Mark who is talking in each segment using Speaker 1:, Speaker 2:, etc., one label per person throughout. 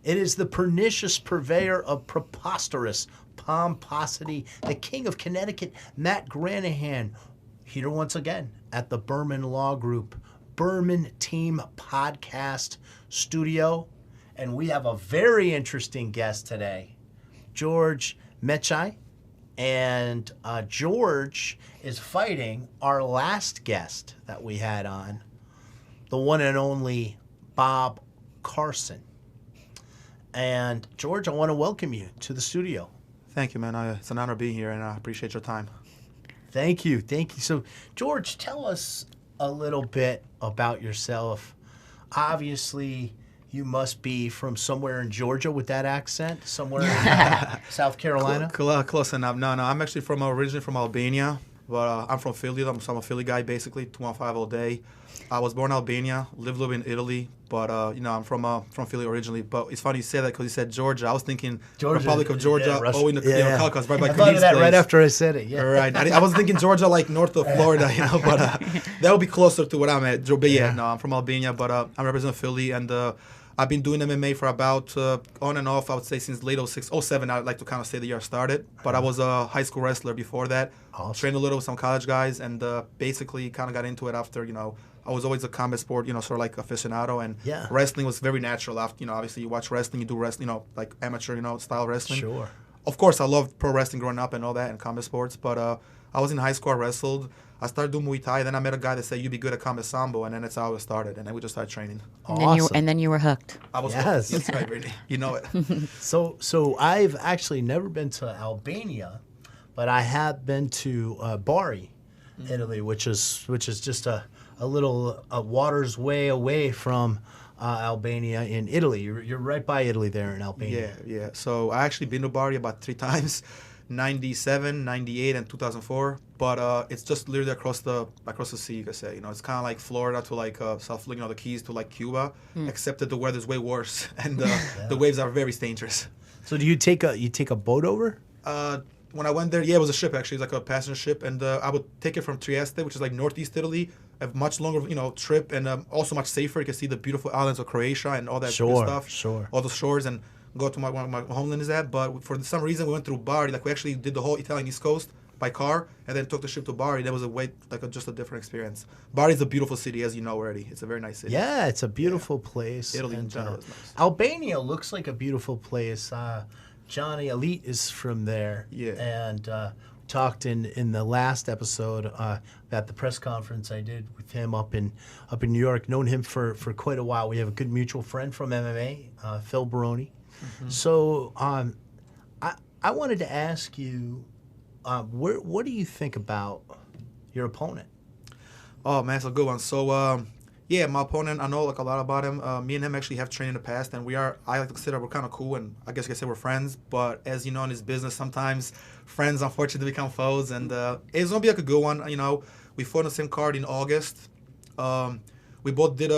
Speaker 1: It is the pernicious purveyor of preposterous pomposity, the king of Connecticut, Matt Granahan, here once again at the Berman Law Group, Berman Team Podcast Studio. And we have a very interesting guest today, George Mecaj. And George is fighting our last guest that we had on, the one and only Bob Carson. And George, I want to welcome you to the studio.
Speaker 2: Thank you, man. It's an honor being here, and I appreciate your time.
Speaker 1: Thank you. So, George, tell us a little bit about yourself. Obviously, you must be from somewhere in Georgia with that accent, somewhere in South Carolina.
Speaker 2: Close enough. No, I'm actually originally from Albania, but I'm from Philly. I'm a Philly guy, basically, 215 all day. I was born in Albania, lived a little bit in Italy, but I'm from Philly originally. But it's funny you say that because you said Georgia. I was thinking Republic of Georgia, in the Caucasus, right by
Speaker 1: I thought of that right after I said it. Yeah,
Speaker 2: right. I was thinking Georgia, like north of Florida, but that would be closer to what I'm at. But no, I'm from Albania, but I represent Philly, and I've been doing MMA for about on and off, I would say, since late 07. I'd like to kind of say the year I started. But I was a high school wrestler before that. Awesome. Trained a little with some college guys, and basically kind of got into it after, I was always a combat sport, sort of like aficionado, and wrestling was very natural. After, obviously you watch wrestling, you do wrestling, like amateur, style wrestling.
Speaker 1: Sure.
Speaker 2: Of course, I loved pro wrestling growing up and all that, and combat sports. But I was in high school, I wrestled. I started doing Muay Thai. Then I met a guy that said, you'd be good at combat Sambo, and then that's how it started. And then we just started training.
Speaker 3: And then you were hooked.
Speaker 2: I was hooked. That's right, Brittany. You know it.
Speaker 1: So I've actually never been to Albania, but I have been to Bari, Italy, which is just a little water's way away from Albania in Italy. You're right by Italy there in Albania.
Speaker 2: Yeah. So I actually been to Bari about 3 times, 97, 98, and 2004. But it's just literally across the sea, you could say. It's kind of like Florida to like South, the Keys to like Cuba, except that the weather's way worse and the waves are very dangerous.
Speaker 1: So do you take a boat over?
Speaker 2: When I went there, it was a ship actually. It was like a passenger ship, and I would take it from Trieste, which is like northeast Italy, a much longer, trip, and also much safer. You can see the beautiful islands of Croatia and all that good stuff.
Speaker 1: Sure.
Speaker 2: All the shores, and go to my homeland is at. But for some reason, we went through Bari. Like we actually did the whole Italian East Coast by car, and then took the ship to Bari. That was just a different experience. Bari is a beautiful city, as you know already. It's a very nice city.
Speaker 1: Yeah, it's a beautiful place.
Speaker 2: Italy in general is nice.
Speaker 1: Albania looks like a beautiful place. Johnny Elite is from there.
Speaker 2: Yeah.
Speaker 1: And talked in the last episode at the press conference I did with him up in New York. Known him for quite a while. We have a good mutual friend from MMA, Phil Baroni. Mm-hmm. So I wanted to ask you, what do you think about your opponent?
Speaker 2: Oh, man, that's a good one. So, my opponent, I know like a lot about him. Me and him actually have trained in the past, and I like to consider we're kind of cool, and I guess you could say we're friends. But as you know, in this business, sometimes friends unfortunately become foes, and it's gonna be like a good one. We fought on the same card in August. We both did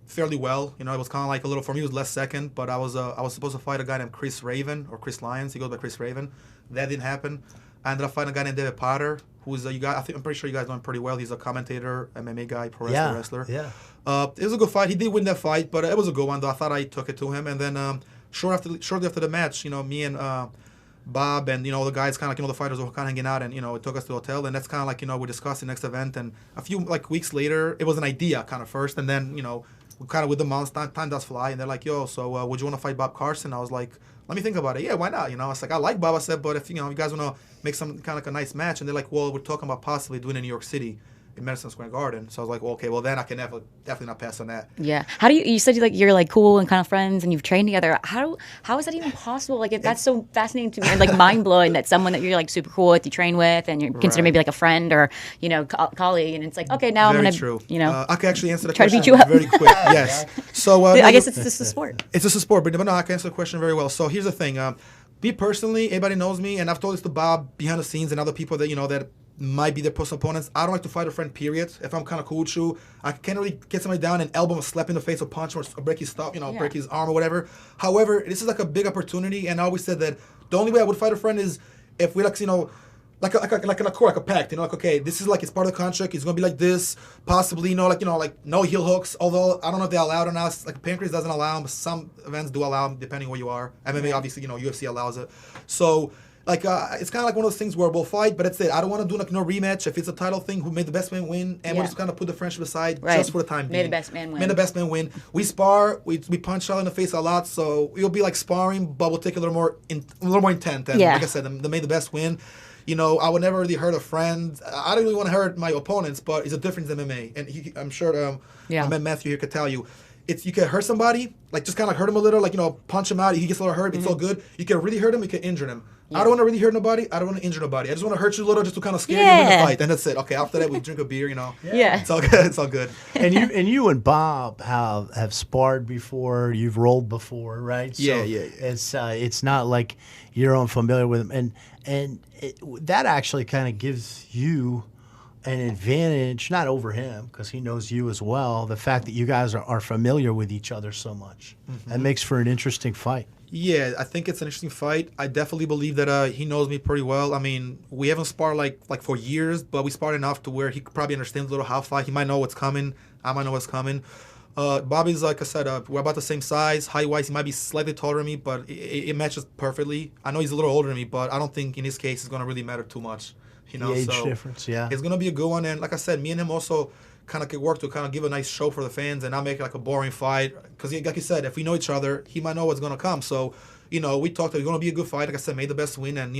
Speaker 2: fairly well. It was kind of like a little, for me, it was less second, but I was supposed to fight a guy named Chris Raven or Chris Lyons. He goes by Chris Raven. That didn't happen. I ended up fighting a guy named David Potter, who's I'm pretty sure you guys know him pretty well. He's a commentator, MMA guy, pro wrestler.
Speaker 1: Yeah.
Speaker 2: It was a good fight. He did win that fight, but it was a good one, though. I thought I took it to him. And then shortly after the match, me and Bob and, the guys kind of the fighters were kind of hanging out, and, it took us to the hotel. And that's kind of like, we discussed the next event. And a few, weeks later, it was an idea kind of first. And then, we kind of with the months, time does fly. And they're like, yo, so would you want to fight Bob Carson? I was like, let me think about it. Yeah, why not? It's like, I like Bob. I said, but if, you guys want to make some kind of like a nice match. And they're like, well, we're talking about possibly doing it in New York City in Madison Square Garden. So I was like, well, okay, well, then I can definitely not pass on that.
Speaker 3: Yeah. How do you said you're like cool and kind of friends and you've trained together. How is that even possible? Like, that's so fascinating to me and like mind blowing that someone that you're like super cool with, you train with, and you're considered maybe like a friend or, colleague. And it's like, okay, now
Speaker 2: very
Speaker 3: I'm going to,
Speaker 2: I can actually answer the
Speaker 3: try
Speaker 2: question
Speaker 3: to beat you up.
Speaker 2: very quick. Yes. So
Speaker 3: I guess it's just a sport.
Speaker 2: It's just a sport, but no, I can answer the question very well. So here's the thing. Me personally, everybody knows me, and I've told this to Bob behind the scenes and other people that, that might be their personal opponents. I don't like to fight a friend, period. If I'm kind of cool with you, I can't really get somebody down and elbow him, slap in the face, or punch him, or break his stuff, break his arm or whatever. However, this is like a big opportunity, and I always said that the only way I would fight a friend is if we like an accord, like a pact, like, okay, this is like, it's part of the contract, it's gonna be like this, possibly, like no heel hooks, although I don't know if they allow it or not. Like pancreas doesn't allow them, but some events do allow them, depending where you are. MMA, obviously, UFC allows it. So, like, it's kind of like one of those things where we'll fight, but that's it. I don't want to do like no rematch. If it's a title thing, who made the best man win, and we'll just kind of put the friendship aside just for the time being.
Speaker 3: May the best man win.
Speaker 2: May the best man win. We spar, we punch out in the face a lot, so it'll be like sparring, but we'll take a little more intent. And like I said, the may the best win. I would never really hurt a friend. I don't really want to hurt my opponents, but it's a difference in MMA. And I'm sure I met Matthew here could tell you. You can hurt somebody, like just kind of like hurt him a little, like, punch him out. He gets a little hurt. It's all good. You can really hurt him. You can injure him. I don't want to really hurt nobody. I don't want to injure nobody. I just want to hurt you a little just to kind of scare you and win the fight. And that's it. Okay, after that, we drink a beer,
Speaker 3: Yeah.
Speaker 2: It's all good. It's all good.
Speaker 1: And you and Bob have sparred before. You've rolled before, right?
Speaker 2: Yeah.
Speaker 1: It's not like you're unfamiliar with him. And that actually kind of gives you an advantage, not over him, because he knows you as well, the fact that you guys are familiar with each other so much. That makes for an interesting fight.
Speaker 2: Yeah, I think it's an interesting fight. I definitely believe that he knows me pretty well. I mean, we haven't sparred like for years, but we sparred enough to where he probably understands a little how to fight. He might know what's coming. I might know what's coming. Bobby's, like I said, we're about the same size. Height-wise, he might be slightly taller than me, but it matches perfectly. I know he's a little older than me, but I don't think in his case it's going to really matter too much.
Speaker 1: The age difference, yeah.
Speaker 2: It's going to be a good one. And like I said, me and him also kind of could work to kind of give a nice show for the fans and not make it like a boring fight. Because like you said, if we know each other, he might know what's going to come. So, we talked that it's going to be a good fight. Like I said, may the best win. And,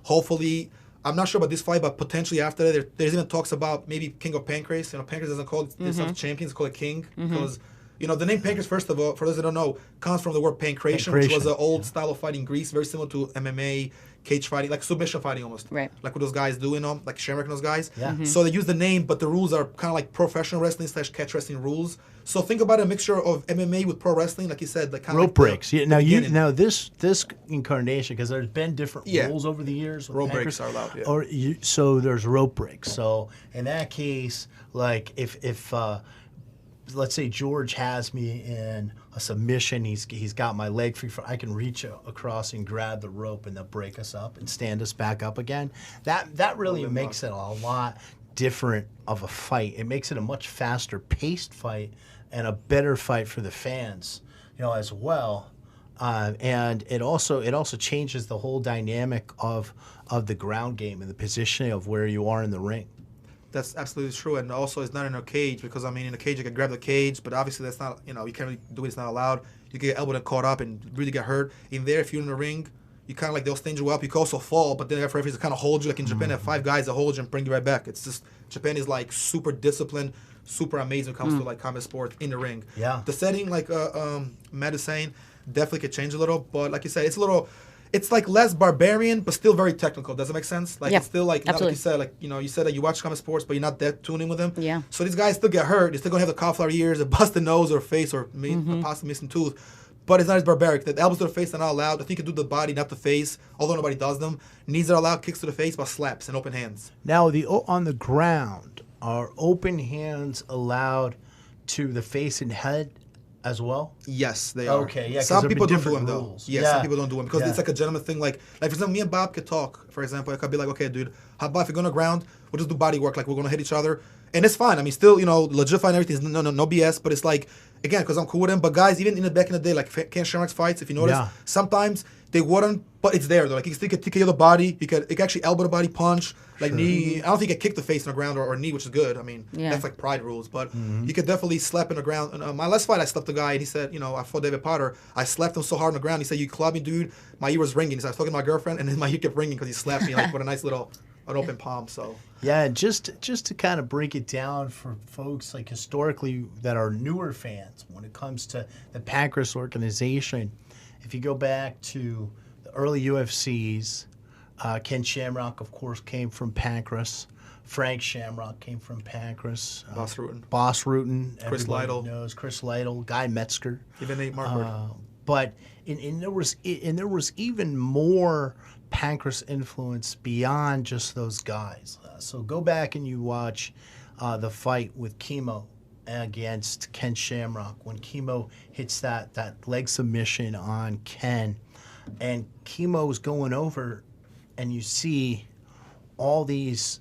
Speaker 2: hopefully, I'm not sure about this fight, but potentially after that, there's even talks about maybe King of Pancrase. Pancrase doesn't call it champions, call it King. Because, the name Pancrase, first of all, for those that don't know, comes from the word pancration, which was an old style of fighting in Greece, very similar to MMA, cage fighting, like submission fighting almost.
Speaker 3: Right.
Speaker 2: Like what those guys do, like Shamrock and those guys.
Speaker 1: Yeah.
Speaker 2: So they use the name, but the rules are kind of like professional wrestling / catch wrestling rules. So think about a mixture of MMA with pro wrestling, like you said, like kind of
Speaker 1: rope breaks. Now this incarnation, because there's been different rules over the years.
Speaker 2: Rope breaks are allowed. Yeah.
Speaker 1: So there's rope breaks. So in that case, like if let's say George has me in a submission, he's got my leg free. I can reach across and grab the rope, and they'll break us up and stand us back up again. That really makes it a lot different of a fight. It makes it a much faster paced fight and a better fight for the fans, as well. And it also changes the whole dynamic of the ground game and the positioning of where you are in the ring.
Speaker 2: That's absolutely true. And also, it's not in a cage because, in a cage, you can grab the cage, but obviously that's not, you can't really do it. It's not allowed. You get elbowed and caught up and really get hurt. In there, if you're in the ring, you kind of like, they'll stand you up. You can also fall, but then referees kind of hold you. Like in Japan, they have 5 guys that hold you and bring you right back. It's just, Japan is like super disciplined, super amazing when it comes to like combat sports in the ring.
Speaker 1: Yeah.
Speaker 2: The setting, like Matt is saying, definitely could change a little, but like you said, it's like less barbarian, but still very technical. Does that make sense? Like, it's still like, not like you said, like, you said that you watch combat sports, but you're not that tuned in with them.
Speaker 3: Yeah.
Speaker 2: So these guys still get hurt. They're still going to have the cauliflower ears, a busted nose or face, or possibly missing tooth. But it's not as barbaric. The elbows to the face are not allowed. I think you can do the body, not the face, although nobody does them. Knees are allowed, kicks to the face, but slaps and open hands.
Speaker 1: Now, on the ground, are open hands allowed to the face and head as well?
Speaker 2: Yes, they are.
Speaker 1: Okay, yeah.
Speaker 2: Some people don't do them
Speaker 1: rules.
Speaker 2: though. Yeah, some people don't do them because it's like a gentleman thing. Like for example, me and Bob could talk. For example, I could be like, okay, dude, how about if you're gonna ground, we'll just do body work. Like we're gonna hit each other, and it's fine. Still, legit fight and everything. No BS. But it's like, again, because I'm cool with him. But guys, even in the back in the day, like Ken Shamrock's fights, if you notice, sometimes they wouldn't, but it's there though. Like you can still TKO the body. You can actually elbow the body, punch, like knee. I don't think you can kick the face in the ground or knee, which is good. That's like pride rules. But you could definitely slap in the ground. And, my last fight, I slapped a guy, and he said, I fought David Potter. I slapped him so hard on the ground. He said, "You clubbed me, dude." My ear was ringing. He said, "I was talking to my girlfriend," and then my ear kept ringing because he slapped me like with a nice little an open palm. So
Speaker 1: yeah, just to kind of break it down for folks like historically that are newer fans when it comes to the Pancrase organization. If you go back to the early UFCs, Ken Shamrock, of course, came from Pancrase. Frank Shamrock came from Pancrase. Boss Rutan.
Speaker 2: Chris Lytle.
Speaker 1: Knows Chris Lytle. Guy Metzger.
Speaker 2: Even Nate Marquardt.
Speaker 1: But there was even more Pancrase influence beyond just those guys. So go back and you watch the fight with Chemo against Ken Shamrock when Chemo hits that leg submission on Ken, and Chemo's going over, and you see all these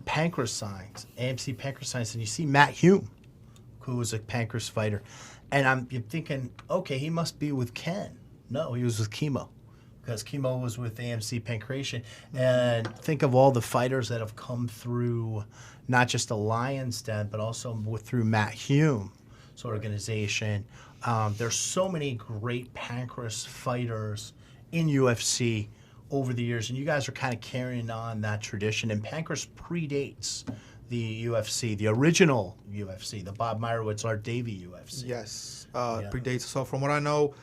Speaker 1: Pancrase signs, AMC Pancrase signs, and you see Matt Hume, who was a Pancrase fighter, and you're thinking, okay, he must be with Ken. No, he was with Chemo, because Chemo was with AMC Pancration. And think of all the fighters that have come through, not just the Lions Den, but also through Matt Hume's organization. There's so many great Pancrase fighters in UFC over the years, and you guys are kind of carrying on that tradition. And Pancrase predates the UFC, the original UFC, the Bob Meyerowitz, Art Davie UFC.
Speaker 2: Yes, predates. So from what I know,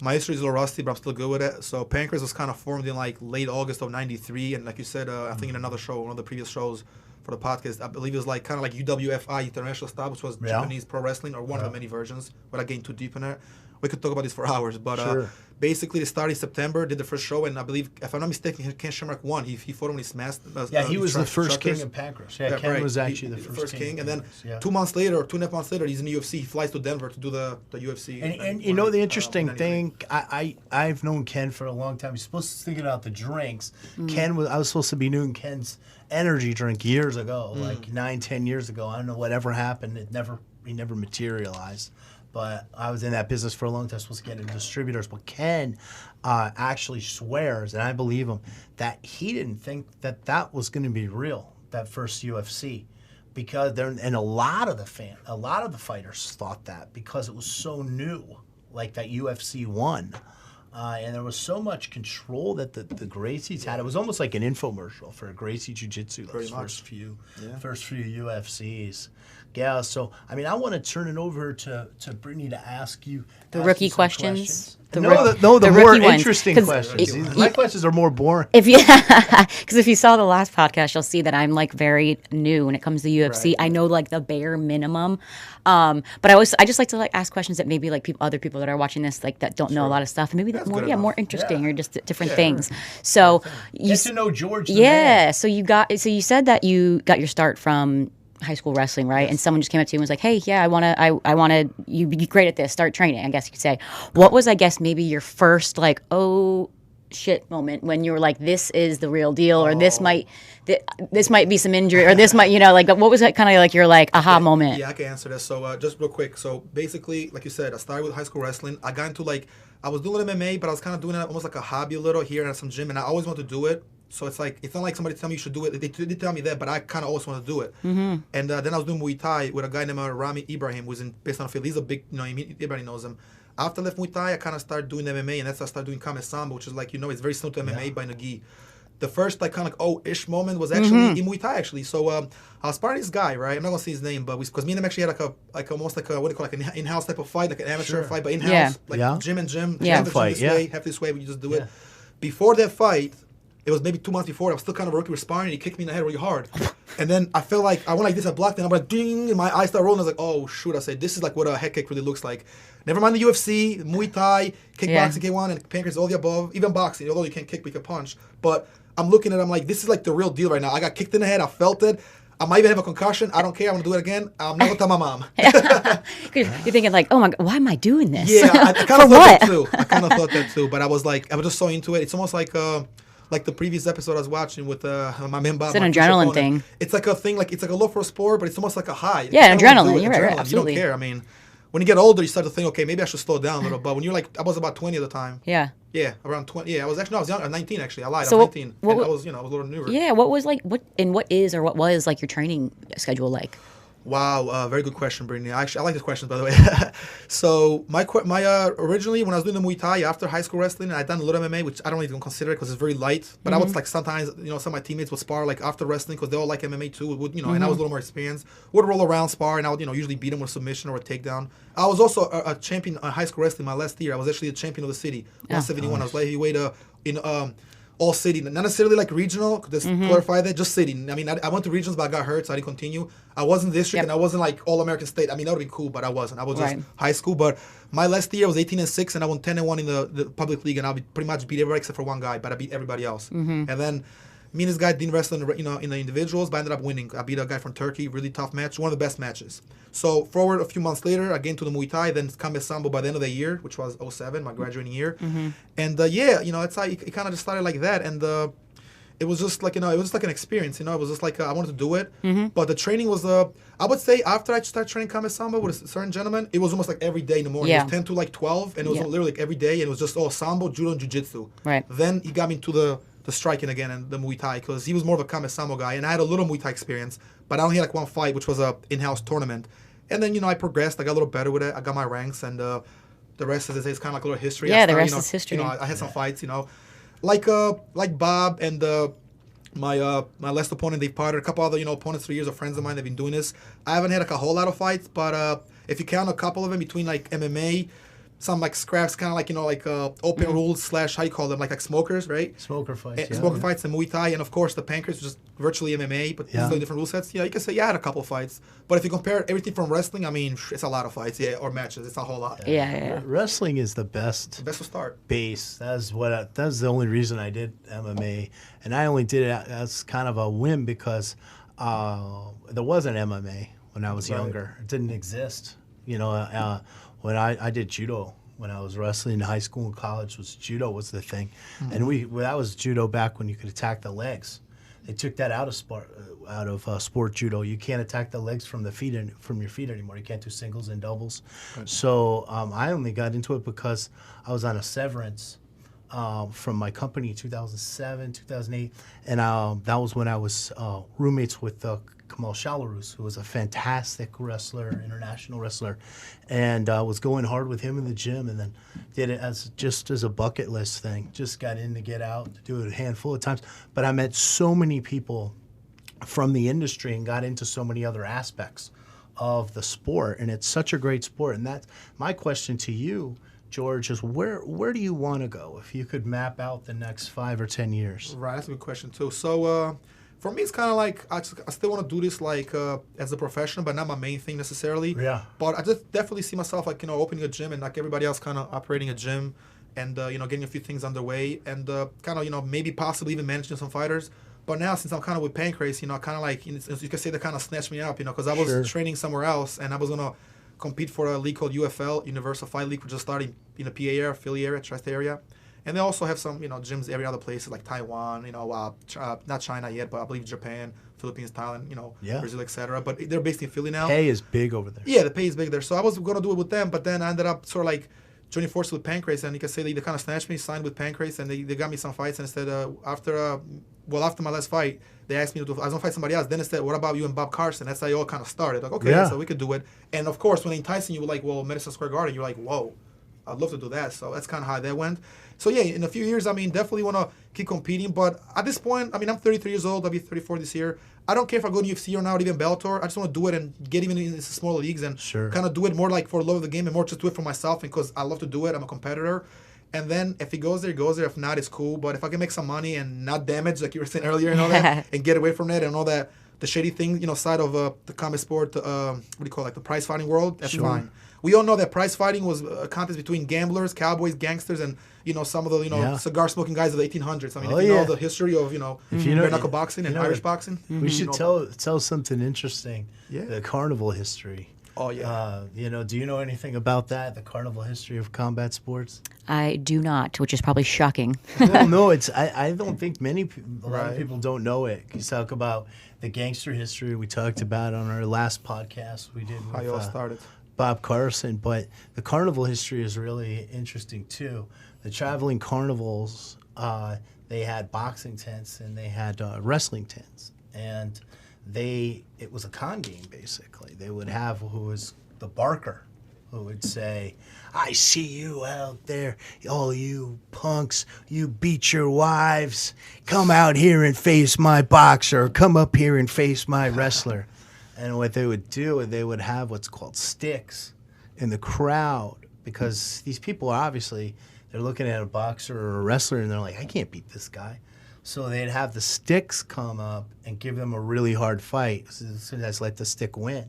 Speaker 2: my history is a little rusty, but I'm still good with it. So Pancrase was kind of formed in like late August of '93, and like you said, I think in another show, one of the previous shows for the podcast, I believe it was like kind of like UWFI, International Style, which was Japanese pro wrestling, or one of the many versions. Without getting too deep in it, we could talk about this for hours. But basically, they started in September, did the first show, and I believe, if I'm not mistaken, Ken Shamrock won. He fought him when he smashed.
Speaker 1: He was the first king of Pancrase. Yeah, Ken was actually the first king.
Speaker 2: And then 2 months later, or 2.5 months later, he's in the UFC. He flies to Denver to do the UFC.
Speaker 1: And you know the interesting thing, I've known Ken for a long time. He's supposed to think about the drinks. I was supposed to be doing Ken's energy drink years ago, like 9-10 years ago. I don't know whatever happened. He never materialized. But I was in that business for a long time, supposed to get into distributors. But Ken actually swears, and I believe him, that he didn't think that was going to be real, that first UFC, because a lot of the fighters thought that, because it was so new, like that UFC 1. And there was so much control that the Gracies had. It was almost like an infomercial for Gracie Jiu-Jitsu, those first few UFCs. Yeah, so, I mean, I want to turn it over to Brittany to ask you
Speaker 3: the rookie questions.
Speaker 1: The more interesting questions. My questions are more boring.
Speaker 3: Because if you saw the last podcast, you'll see that I'm like very new when it comes to UFC. Right. I know like the bare minimum, but I just like to like ask questions that maybe like other people that are watching this like that don't know a lot of stuff, and maybe that's more interesting or just different things. So
Speaker 1: get to know George.
Speaker 3: So you said that you got your start from high school wrestling, right? Yes. And someone just came up to you and was like, "Hey, yeah, I want to. You be great at this. Start training." I guess you could say. What was, I guess, maybe your first like, oh shit moment when you were like, "This is the real deal," or this might be some injury, or this might, like, what was that kind of like your like aha moment?
Speaker 2: Yeah, I can answer this. So just real quick. So basically, like you said, I started with high school wrestling. I got into like, I was doing MMA, but I was kind of doing it almost like a hobby a little here at some gym, and I always wanted to do it. So it's like, it's not like somebody tell me you should do it. They did tell me that, but I kind of always want to do it. Mm-hmm. And then I was doing Muay Thai with a guy named Rami Ibrahim, who's based on Philly. He's a big, everybody knows him. After I left Muay Thai, I kind of started doing MMA, and that's how I started doing Sambo, which is like, it's very similar to MMA by Nagi. The first like kind of like oh-ish moment was actually in Muay Thai actually. So I was part of this guy, right? I'm not gonna say his name, but because me and him actually had like almost like a what do you call it, like an in-house type of fight, like an amateur fight, but in-house, gym and gym. Half this way, we just do it. Before that fight, it was maybe 2 months before. I was still kind of a rookie with sparring. He kicked me in the head really hard. And then I felt like I went like this. I blocked it. And I'm like, ding. And my eyes started rolling. I was like, oh, shoot. I said, this is like what a head kick really looks like. Never mind the UFC, Muay Thai, kickboxing, K1, and Pancrase, all the above. Even boxing, although you can't kick, but you can punch. But I'm looking at it. I'm like, this is like the real deal right now. I got kicked in the head. I felt it. I might even have a concussion. I don't care. I'm going to do it again. I'm not going to tell my mom.
Speaker 3: You're thinking like, oh my God, why am I doing this?
Speaker 2: Yeah, I kind of thought that too. But I was just so into it. It's almost like the previous episode I was watching with my man Bob.
Speaker 3: It's an adrenaline thing.
Speaker 2: It's like a thing, like it's like a love for a sport, but it's almost like a high.
Speaker 3: Yeah, adrenaline. You're right, absolutely.
Speaker 2: You don't care. I mean, when you get older, you start to think, okay, maybe I should slow down a little. But when you're like, I was about 20 at the time.
Speaker 3: Yeah.
Speaker 2: Yeah, around 20. Yeah, I was young. I was 19 actually. I lied. I was 19. I was a little newer.
Speaker 3: Yeah. What was like your training schedule like?
Speaker 2: Wow, very good question, Brittany. I like this question, by the way. So my originally when I was doing the Muay Thai after high school wrestling, I done a little MMA, which I don't even consider it because it's very light. But I would like sometimes, some of my teammates would spar like after wrestling because they all like MMA too. And I was a little more experienced. Would roll around, spar, and I would usually beat them with a submission or a takedown. I was also a champion in high school wrestling my last year. I was actually a champion of the city, 171. I was light heavyweight in all city, not necessarily like regional. Just clarify that, just city. I mean, I went to regionals, but I got hurt, so I didn't continue. I wasn't district, and I wasn't like all American state. I mean, that would be cool, but I wasn't. I was just high school. But my last year, I was 18-6, and I won 10-1 in the public league, and I pretty much beat everybody except for one guy, but I beat everybody else. And then me and this guy didn't wrestle in the individuals, but I ended up winning. I beat a guy from Turkey, really tough match, one of the best matches. So forward a few months later, again to the Muay Thai, then Carnival Sambo by the end of the year, which was 2007, my graduating year. And it's how it kind of just started like that. it was just like, it was just like an experience, it was just like I wanted to do it. But the training was, I would say after I started training combat Sambo with a certain gentleman, it was almost like every day in the morning.
Speaker 3: Yeah.
Speaker 2: It was 10 to like 12, and it was literally like every day, and it was just, Sambo, Judo, and Jiu-Jitsu.
Speaker 3: Right.
Speaker 2: Then he got me into the striking again and the Muay Thai, because he was more of a combat Sambo guy, and I had a little Muay Thai experience, but I only had like one fight, which was a in-house tournament. And then, I progressed, I got a little better with it, I got my ranks, and the rest, as I say, is kind of like a little history.
Speaker 3: Yeah, the rest is history.
Speaker 2: I had some fights, like Bob and my last opponent, Dave Potter, a couple other opponents through years of friends of mine. They've been doing this. I haven't had like a whole lot of fights, but if you count a couple of them between like MMA, some like scraps, kind of like open rules / how you call them, like smokers, right?
Speaker 1: Smoker fights.
Speaker 2: Smoker fights and Muay Thai, and of course the Pancrase, which is virtually MMA, but still different rule sets. You can say I had a couple of fights, but if you compare everything from wrestling, I mean, it's a lot of fights, or matches. It's a whole lot.
Speaker 3: Yeah.
Speaker 1: Wrestling is the best.
Speaker 2: The best to start.
Speaker 1: Base. That's the only reason I did MMA, and I only did it as kind of a whim because there wasn't MMA when I was younger. It didn't exist. When I did judo when I was wrestling in high school and college, judo was the thing, and that was judo back when you could attack the legs. They took that out of sport judo. You can't attack the legs from your feet anymore. You can't do singles and doubles. Right. So I only got into it because I was on a severance from my company in 2007, 2008, and that was when I was roommates with Kamal Shalarus, who was a fantastic wrestler, international wrestler, and was going hard with him in the gym, and then did it as a bucket list thing. Just got in to get out, to do it a handful of times. But I met so many people from the industry and got into so many other aspects of the sport, and it's such a great sport. And that's my question to you, George, is where do you want to go if you could map out the next 5 or 10 years?
Speaker 2: Right, that's a good question too. So for me, it's kind of like I still want to do this as a professional, but not my main thing necessarily.
Speaker 1: Yeah.
Speaker 2: But I just definitely see myself opening a gym and like everybody else, kind of operating a gym, and getting a few things underway, and kind of maybe possibly even managing some fighters. But now, since I'm kind of with Pancrase, kind of like you can say, they kind of snatched me up, because I was training somewhere else, and I was gonna compete for a league called UFL, Universal Fight League, which is starting in the PA area, Philly area, tri-state area. And they also have some, gyms every other places like Taiwan, not China yet, but I believe Japan, Philippines, Thailand, Brazil, etc. But they're based in Philly now.
Speaker 1: Pay is big over there.
Speaker 2: Yeah, the pay is big there. So I was going to do it with them, but then I ended up sort of like joining forces with Pancrase, and you can say they kind of snatched me, signed with Pancrase, and they got me some fights. And instead, after my last fight, they asked me I was going to fight somebody else. Then instead, what about you and Bob Carson? That's how you all kind of started. Like, okay, so we could do it. And of course, when they enticing you, were like, well, Madison Square Garden, you're like, whoa, I'd love to do that. So that's kind of how that went. So yeah, in a few years, definitely want to keep competing. But at this point, I'm 33 years old. I'll be 34 this year. I don't care if I go to UFC or not, or even Bellator. I just want to do it and get even into smaller leagues and kind of do it more like for the love of the game and more just do it for myself because I love to do it. I'm a competitor. And then if it goes there, it goes there. If not, it's cool. But if I can make some money and not damage, like you were saying earlier, and all that, and get away from that and all that, the shady thing, side of the combat sport, what do you call it, like the prize fighting world, that's fine. We all know that prize fighting was a contest between gamblers, cowboys, gangsters, and some of the cigar smoking guys of the 1800s. If you know the history of bare knuckle boxing and Irish boxing,
Speaker 1: we should tell something interesting. Yeah, the carnival history.
Speaker 2: Oh yeah.
Speaker 1: Do you know anything about that? The carnival history of combat sports?
Speaker 3: I do not, which is probably shocking.
Speaker 1: Well, no, I don't think a lot of people don't know it. You talk about the gangster history we talked about on our last podcast we did.
Speaker 2: How you all started.
Speaker 1: Bob Carson, but the carnival history is really interesting too. The traveling carnivals, they had boxing tents and they had wrestling tents, and it was a con game basically. They would have who was the barker, who would say, "I see you out there, all you punks. You beat your wives. Come out here and face my boxer. Come up here and face my wrestler." And what they would do, they would have what's called sticks in the crowd because these people obviously, they're looking at a boxer or a wrestler and they're like, I can't beat this guy. So they'd have the sticks come up and give them a really hard fight. So that's let the stick win.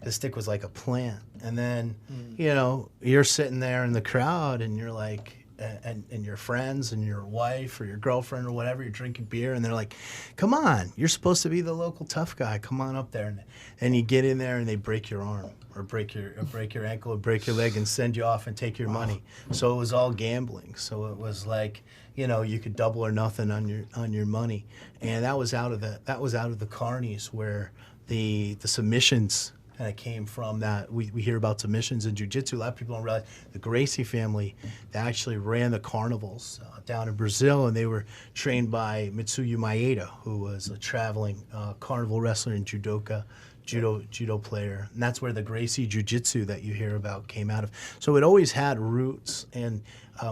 Speaker 1: The stick was like a plant. And then, you're sitting there in the crowd and you're like, and your friends and your wife or your girlfriend or whatever, you're drinking beer, and they're like, come on, you're supposed to be the local tough guy. Come on up there. And you get in there and they break your arm or break your ankle or break your leg and send you off and take your money. So it was all gambling. So it was like, you could double or nothing on your money. And that was out of the carnies where the submissions kind of came from. That we hear about submissions in jiu-jitsu. A lot of people don't realize the Gracie family, they actually ran the carnivals down in Brazil, and they were trained by Mitsuyo Maeda, who was a traveling carnival wrestler and judo player. And that's where the Gracie jiu-jitsu that you hear about came out of. So it always had roots, and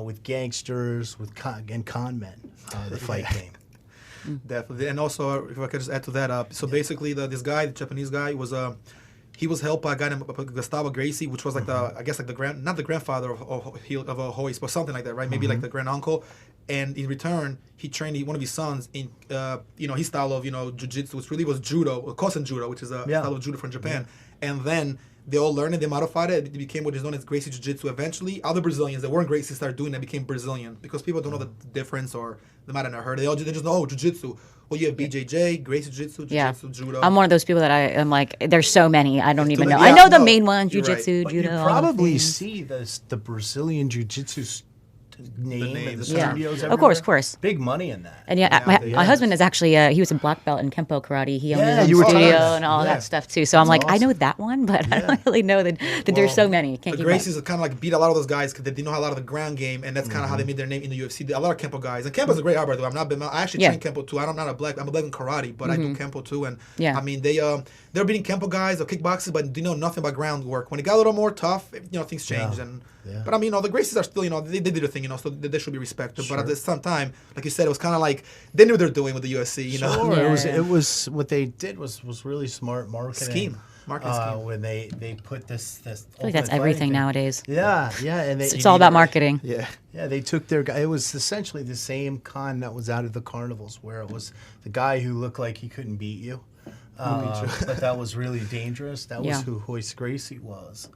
Speaker 1: with gangsters, with con men, the fight game.
Speaker 2: Definitely. And also, if I could just add to that, so basically the Japanese guy, he was helped by a guy named Gustavo Gracie, which was like not the grandfather of Royce, but something like that, right? Maybe like the grand uncle. And in return, he trained one of his sons in, his style of, jiu-jitsu, which really was judo, Kosen judo, which is a style of judo from Japan. Yeah. And then they all learned it, they modified it. It became what is known as Gracie Jiu-Jitsu. Eventually, other Brazilians that weren't Gracie started doing it, became Brazilian, because people don't know the difference, or they might have never heard. They just know, Jiu-Jitsu. Well, you have BJJ, Gracie Jiu-Jitsu, Jiu-Jitsu, Judo.
Speaker 3: I'm one of those people that I'm like, there's so many, I don't even know. I know the main ones, Jiu-Jitsu,
Speaker 1: right.
Speaker 3: Judo.
Speaker 1: You probably see the Brazilian Jiu-Jitsu name in the studios everywhere.
Speaker 3: Of course.
Speaker 1: Big money in that.
Speaker 3: And my husband is actually, he was a black belt in Kempo karate. He owned his own studio and all that stuff too. So I'm like, awesome. I know that one, but I don't really know that there's so many.
Speaker 2: The Gracies kind of like beat a lot of those guys because they didn't know a lot of the ground game, and that's kind of how they made their name in the UFC. A lot of Kempo guys, and Kempo's a great art, by the way. I actually train Kempo too. I'm a black in karate, but I do Kempo too. And I mean, they're beating Kempo guys or kickboxers, but they know nothing about groundwork. When it got a little more tough, things changed. But I mean, the Gracies are still, they did their thing, so they should be respected. Sure. But at the same time, like you said, it was kind of like they knew what they're doing with the UFC.
Speaker 1: Sure. It was what they did was really smart marketing scheme. When they put this.
Speaker 3: I feel like that's everything nowadays.
Speaker 1: Yeah, and
Speaker 3: it's all about marketing.
Speaker 1: Yeah. They took their guy. It was essentially the same con that was out of the carnivals, where it was the guy who looked like he couldn't beat you. But that was really dangerous. That was who Royce Gracie was.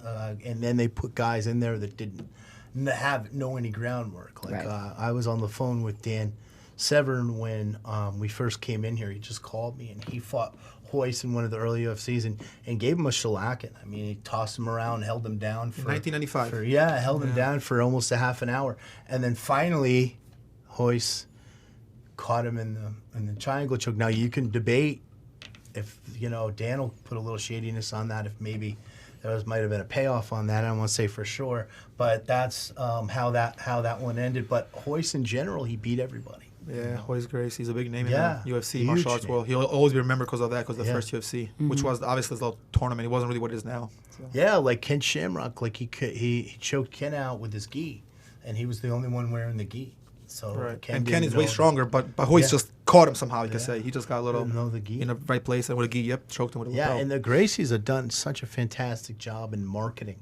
Speaker 1: And then they put guys in there that didn't know any groundwork. Like I was on the phone with Dan Severn when we first came in here. He just called me, and he fought Royce in one of the early UFCs and gave him a shellacking. I mean, he tossed him around, held him down for
Speaker 2: 1995.
Speaker 1: Held him down for almost a half an hour, and then finally, Royce caught him in the triangle choke. Now you can debate if Dan will put a little shadiness on that, if maybe there might have been a payoff on that. I don't want to say for sure, but that's how that one ended. But Royce in general, he beat everybody.
Speaker 2: Yeah, Royce Gracie, he's a big name in the UFC martial arts world. He'll always be remembered because of that, because the first UFC, which was obviously a tournament. It wasn't really what it is now. So.
Speaker 1: Yeah, like Ken Shamrock, like he choked Ken out with his gi, and he was the only one wearing the gi. So
Speaker 2: Ken is way stronger, but Royce just caught him somehow. You could say he just got a little in the right place and with a gi. Choked him with a lapel.
Speaker 1: Yeah, and the Gracies have done such a fantastic job in marketing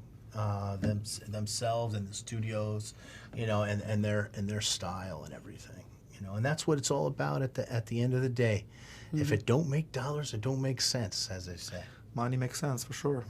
Speaker 1: themselves and the studios, and their style and everything. And that's what it's all about at the end of the day. Mm-hmm. If it don't make dollars, it don't make sense, as they say.
Speaker 2: Money makes sense for sure.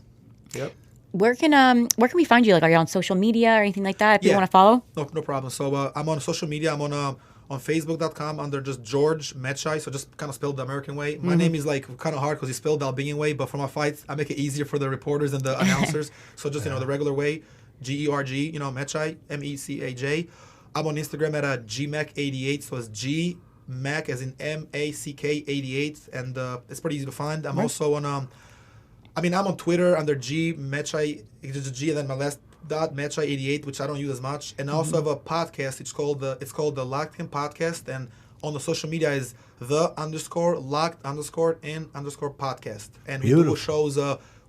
Speaker 2: Yep.
Speaker 3: Where can we find you? Like, are you on social media or anything like that? If you want to follow?
Speaker 2: No problem. So I'm on social media. I'm on Facebook.com under just George Mecaj. So just kind of spelled the American way. My name is like kind of hard because it's spelled the Albanian way. But for my fights, I make it easier for the reporters and the announcers. So just the regular way, Georg, Mecaj, Mecaj. I'm on Instagram at GMac88, so it's GMac as in MACK88, and it's pretty easy to find. I'm also on, I'm on Twitter under GMecaj, just G and then my last dot Mecaj88, which I don't use as much. And I also have a podcast. It's called the Locked In Podcast, and on the social media is _locked_in_podcast, and we do shows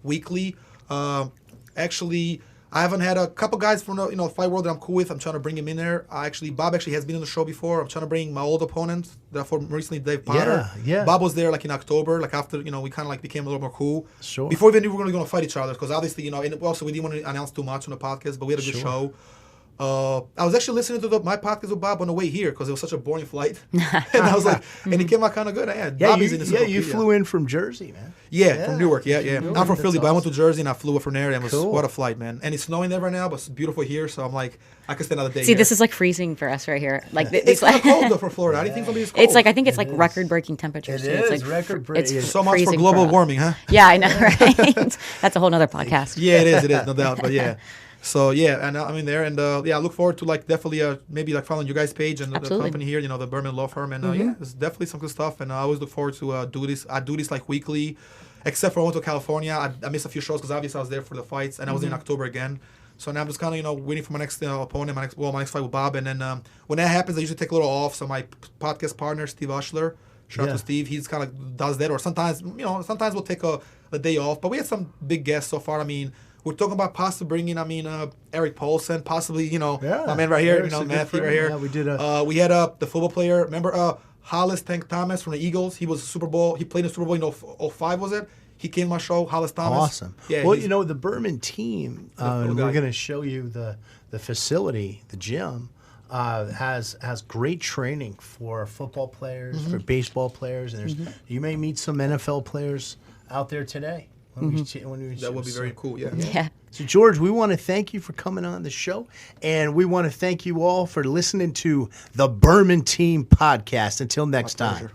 Speaker 2: weekly. Actually, I haven't had a couple guys from the fight world that I'm cool with. I'm trying to bring him in there. Bob actually has been on the show before. I'm trying to bring my old opponent that I fought recently, Dave Potter.
Speaker 1: Yeah.
Speaker 2: Bob was there like in October, like after we kind of like became a little more cool.
Speaker 1: Sure.
Speaker 2: Before we knew we were going to fight each other, because obviously and also we didn't want to announce too much on the podcast, but we had a good show. I was actually listening to my podcast with Bob on the way here because it was such a boring flight, and I was like, and it came out kind of good.
Speaker 1: You flew in from Jersey, man.
Speaker 2: Yeah, from Newark. Yeah. I'm from Philly, but I went to Jersey and I flew from there, and it was what a flight, man. And it's snowing there right now, but it's beautiful here, so I'm like, I could stay another day.
Speaker 3: See,
Speaker 2: here.
Speaker 3: this is like freezing for us right here. Like
Speaker 2: it's kind of cold though for Florida. I didn't think somebody's cold.
Speaker 3: It's like I think it's like record-breaking temperatures.
Speaker 1: It is record-breaking.
Speaker 3: It's
Speaker 2: so much for
Speaker 3: freezing
Speaker 2: global
Speaker 3: us.
Speaker 2: warming, huh?
Speaker 3: Yeah, I know, right? That's a whole nother podcast.
Speaker 2: Yeah, it is, no doubt. But yeah. So yeah, and I'm in there, and I look forward to like definitely maybe like following you guys' page and the company here, the Berman Law Firm, and yeah, it's definitely some good stuff. And I always look forward to do this. I do this like weekly, except for I went to California. I missed a few shows because obviously I was there for the fights, and I was in October again. So now I'm just kind of waiting for my next opponent, my next fight with Bob, and then when that happens, I usually take a little off. So my podcast partner, Steve Ushler, shout out to Steve, he's kind of does that, or sometimes we'll take a day off. But we had some big guests so far. I mean, we're talking about possibly bringing, Eric Paulson, possibly, my man right here,
Speaker 1: Eric's
Speaker 2: Matthew right here.
Speaker 1: Yeah, we did
Speaker 2: we had the football player, remember Hollis Tank Thomas from the Eagles? He was Super Bowl. He played in the Super Bowl in 05, was it? He came to my show, Hollis Thomas.
Speaker 1: Awesome.
Speaker 2: Yeah,
Speaker 1: well, the Berman team, we're going to show you the facility, the gym, has great training for football players, for baseball players, and you may meet some NFL players out there today.
Speaker 2: That would be very cool,
Speaker 3: Yeah.
Speaker 1: So, George, we want to thank you for coming on the show, and we want to thank you all for listening to the Berman Team Podcast. Until next time.